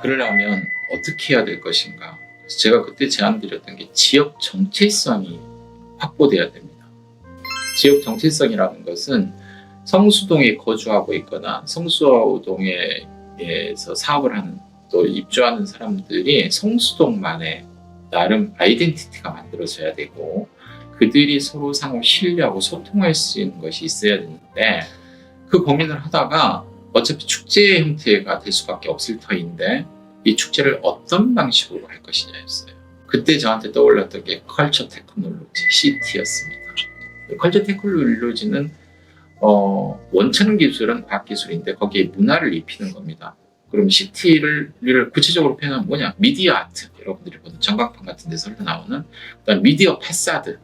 그러려면 어떻게 해야 될 것인가? 그래서 제가 그때 제안드렸던 게 지역 정체성이 확보돼야 됩니다. 지역 정체성이라는 것은 성수동에 거주하고 있거나 성수동에서 사업을 하는 또 입주하는 사람들이 성수동만의 나름 아이덴티티가 만들어져야 되고 그들이 서로 상호 신뢰하고 소통할 수 있는 것이 있어야 되는데 그 고민을 하다가 어차피 축제 형태가 될 수밖에 없을 터인데 이 축제를 어떤 방식으로 할 것이냐였어요. 그때 저한테 떠올랐던 게 컬처 테크놀로지, CT였습니다. 컬처 테크놀로지는 원천 기술은 과학 기술인데 거기에 문화를 입히는 겁니다. 그럼 CT를 구체적으로 표현하면 뭐냐? 미디어 아트, 여러분들이 보는 전광판 같은 데서 나오는 그다음 미디어 파사드,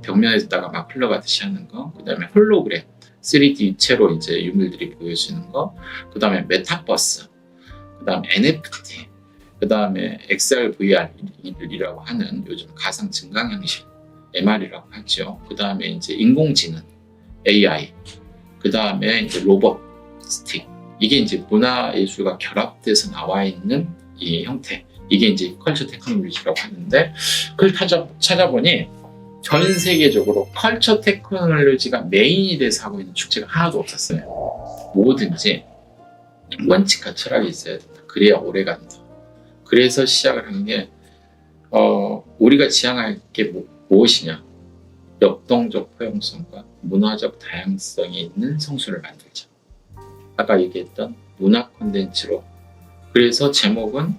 벽면에다가 막 흘러가듯이 하는 거, 그다음에 홀로그램, 3D 입체로 이제 유물들이 보여지는 거, 그다음에 메타버스, 그다음 NFT, 그다음에 XR, VR이라고 하는 요즘 가상 증강현실, MR이라고 하죠. 그다음에 이제 인공지능, AI, 그다음에 이제 로봇스틱. 이게 이제 문화예술과 결합돼서 나와 있는 이 형태. 이게 이제 컬처 테크놀로지라고 하는데 그걸 찾아보니 전 세계적으로 컬처 테크놀로지가 메인이 돼서 하고 있는 축제가 하나도 없었어요. 뭐든지 원칙과 철학이 있어야 된다. 그래야 오래 간다. 그래서 시작을 한 게 우리가 지향할 게 무엇이냐? 역동적 포용성과 문화적 다양성이 있는 성수를 만들자. 아까 얘기했던 문화 콘텐츠로. 그래서 제목은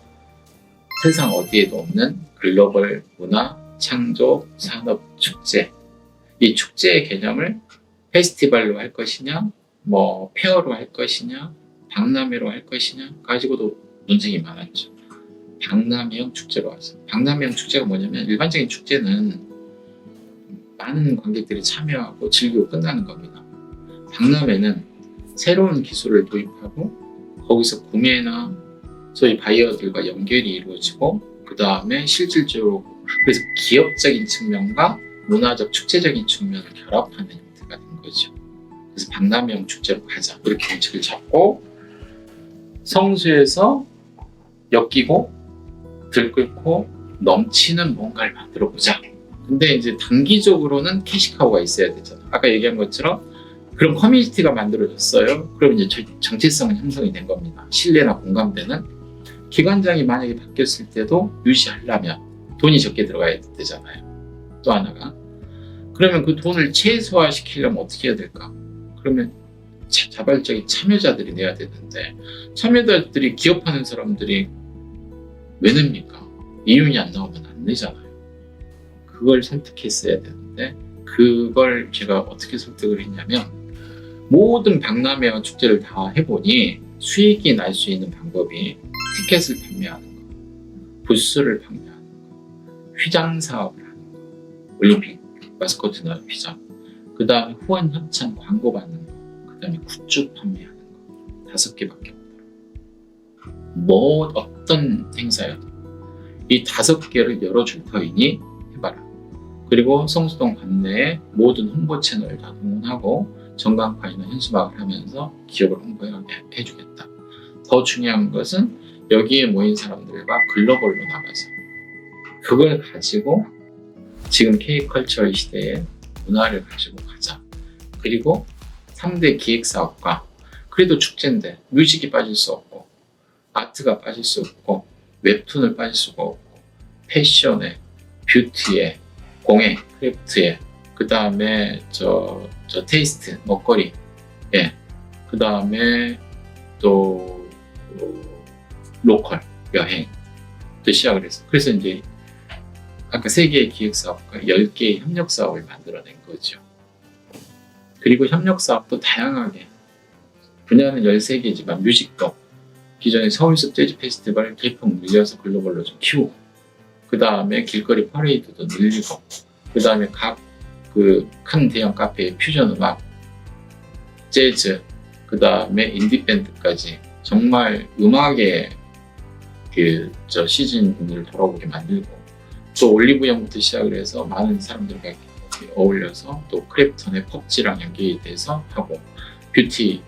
세상 어디에도 없는 글로벌 문화 창조 산업 축제. 이 축제의 개념을 페스티벌로 할 것이냐, 뭐 페어로 할 것이냐, 박람회로 할 것이냐 가지고도 논쟁이 많았죠. 박람회형 축제로 왔어요. 박람회형 축제가 뭐냐면 일반적인 축제는 많은 관객들이 참여하고 즐기고 끝나는 겁니다. 박람회는 새로운 기술을 도입하고 거기서 구매나 소위 바이어들과 연결이 이루어지고 그 다음에 실질적으로 그래서 기업적인 측면과 문화적 축제적인 측면을 결합하는 형태가 된 거죠. 그래서 박람회형 축제로 가자 이렇게 원칙을 잡고 성수에서 엮이고 들끓고 넘치는 뭔가를 만들어 보자. 근데 이제 단기적으로는 캐시카우가 있어야 되잖아. 아까 얘기한 것처럼 그런 커뮤니티가 만들어졌어요. 그럼 이제 정체성은 형성이 된 겁니다. 신뢰나 공감되는. 기관장이 만약에 바뀌었을 때도 유지하려면 돈이 적게 들어가야 되잖아요. 또 하나가. 그러면 그 돈을 최소화시키려면 어떻게 해야 될까? 그러면 자발적인 참여자들이 내야 되는데 참여자들이 기업하는 사람들이 왜 냅니까? 이윤이 안 나오면 안 내잖아요. 그걸 설득했어야 되는데 그걸 제가 어떻게 설득을 했냐면 모든 박람회와 축제를 다 해보니 수익이 날 수 있는 방법이 티켓을 판매하는 거, 부스를 판매하는 거, 휘장 사업을 하는 거, 올림픽 마스코트나 휘장, 그 다음에 후원 협찬 광고 받는 거, 그 다음에 굿즈 판매하는 거 5개밖에 없더라고요. 어떤 행사여도 이 5개를 열어줄 터이니 해봐라. 그리고 성수동 관내에 모든 홍보 채널을 다 동원하고 전광판이나 현수막을 하면서 기업을 홍보해주겠다. 더 중요한 것은 여기에 모인 사람들과 글로벌로 나가서 그걸 가지고 지금 K컬처의 시대에 문화를 가지고 가자. 그리고 3대 기획사업과 그래도 축제인데 뮤직이 빠질 수 없고 아트가 빠질 수 없고 웹툰을 빠질 수가 없고 패션에 뷰티에 공예, 크래프트에 그 다음에 저 테이스트, 먹거리 그 다음에 또 로컬, 여행 또 시작을 했어. 그래서 이제 아까 3개의 기획사업과 10개의 협력사업을 만들어낸 거죠. 그리고 협력사업도 다양하게 분야는 13개지만 뮤직도 기존의 서울숲 재즈 페스티벌을 개풍 늘려서 글로벌로 좀 키우고 그 다음에 길거리 퍼레이드도 늘리고 그 다음에 각 큰 대형 카페의 퓨전 음악, 재즈, 그 다음에 인디밴드까지 정말 음악의 시즌을 돌아보게 만들고 또 올리브영부터 시작을 해서 많은 사람들과 어울려서 또 크래프톤의 펍지랑 연계이 돼서 하고 뷰티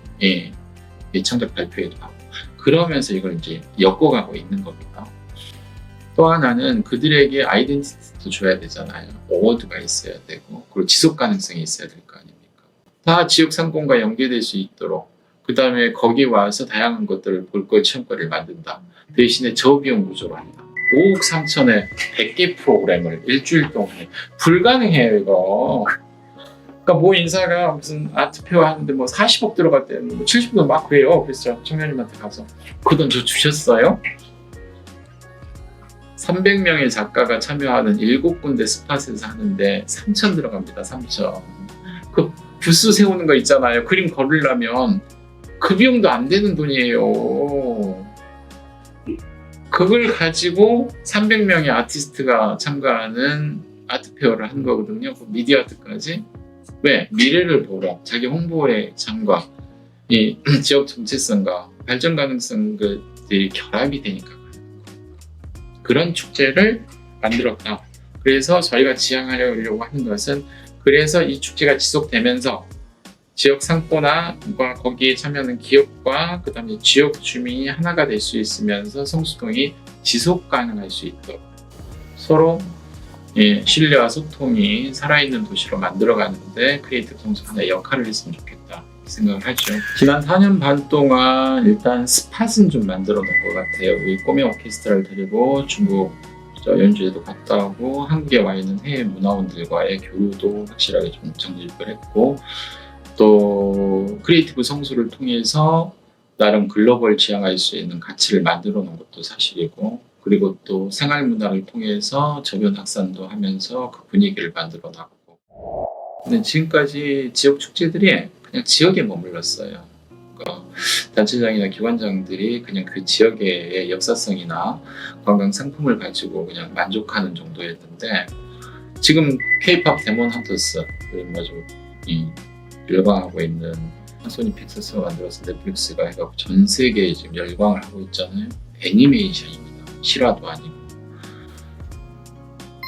창작 발표회도 하고 그러면서 이걸 이제 엮어가고 있는 겁니다. 또 하나는 그들에게 아이덴티티도 줘야 되잖아요. 어워드가 있어야 되고, 그리고 지속 가능성이 있어야 될 거 아닙니까? 다 지역 상권과 연계될 수 있도록, 그 다음에 거기 와서 다양한 것들을 볼거리, 체험거리를 만든다. 대신에 저비용 구조로 한다. 5억 3천에 100개 프로그램을 일주일 동안에 불가능해요, 이거. 그러니까 뭐 인사가 무슨 아트페어 하는데 뭐 40억 들어갈 때는 뭐 70억 막 그래요. 그래서 청년님한테 가서 그 돈 저 주셨어요? 300명의 작가가 참여하는 7군데 스팟에서 하는데 3천 들어갑니다. 3천. 그 부스 세우는 거 있잖아요. 그림 걸으려면 그 비용도 안 되는 돈이에요. 그걸 가지고 300명의 아티스트가 참가하는 아트페어를 한 거거든요. 그 미디어 아트까지. 왜? 미래를 보러 자기 홍보의 장과 이 지역 정체성과 발전 가능성들이 결합이 되니까 그런 축제를 만들었다. 그래서 저희가 지향하려고 하는 것은 그래서 이 축제가 지속되면서 지역 상권화과 거기에 참여하는 기업과 그 다음에 지역 주민이 하나가 될 수 있으면서 성수동이 지속 가능할 수 있도록 서로 신뢰와 소통이 살아있는 도시로 만들어가는데 크리에이티브 성수 하나의 역할을 했으면 좋겠다 생각을 하죠. 지난 4년 반 동안 일단 스팟은 좀 만들어 놓은 것 같아요. 우리 꼬미 오케스트라를 데리고 중국 연주회도 갔다 오고 한국에 와 있는 해외 문화원들과의 교류도 확실하게 좀 정립을 했고 또 크리에이티브 성수를 통해서 나름 글로벌 지향할 수 있는 가치를 만들어 놓은 것도 사실이고 그리고 또 생활문화를 통해서 저변 확산도 하면서 그 분위기를 만들어 놨고 근데 지금까지 지역 축제들이 그냥 지역에 머물렀어요. 그러니까 단체장이나 기관장들이 그냥 그 지역의 역사성이나 관광 상품을 가지고 그냥 만족하는 정도였는데 지금 K-pop 데몬 헌터스 이 열광하고 있는 소니 픽서스가 만들어서 넷플릭스가 해갖고 전 세계에 지금 열광을 하고 있잖아요. 애니메이션입니다. 실화도 아니고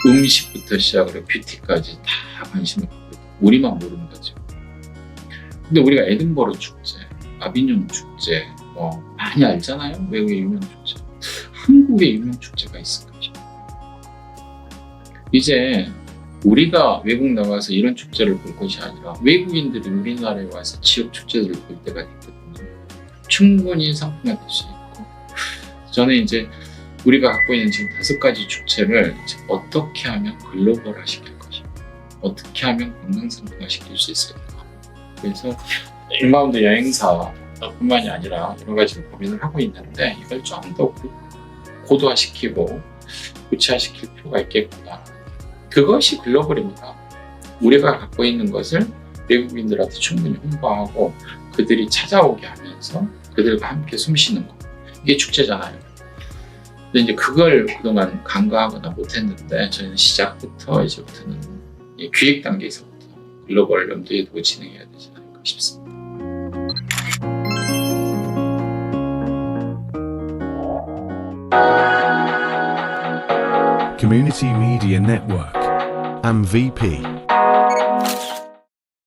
음식부터 시작으로 뷰티까지 다 관심을 갖고 있고 우리만 모르는 거죠. 근데 우리가 에든버러 축제, 아비뇽 축제 뭐 많이 알잖아요. 외국의 유명 축제. 한국의 유명 축제가 있을까 싶어요. 이제 우리가 외국 나가서 이런 축제를 볼 것이 아니라 외국인들이 우리나라에 와서 지역 축제를 볼 때가 있거든요. 충분히 상품화될 수 있고 저는 이제 우리가 갖고 있는 지금 5가지 축제를 어떻게 하면 글로벌화 시킬 것인가 어떻게 하면 관광 상품화 시킬 수 있을까 그래서 인바운드 여행사 뿐만이 아니라 여러 가지를 고민을 하고 있는데 이걸 좀 더 고도화시키고 구체화시킬 필요가 있겠구나. 그것이 글로벌입니다. 우리가 갖고 있는 것을 외국인들한테 충분히 홍보하고 그들이 찾아오게 하면서 그들과 함께 숨쉬는 것. 이게 축제잖아요. 근데 이제 그걸 그동안 간과하거나 못했는데 저희는 시작부터 이제부터는 기획 단계에서부터 글로벌 염두에 두고 진행해야 되지 않을까 싶습니다. Community Media Network, MVP.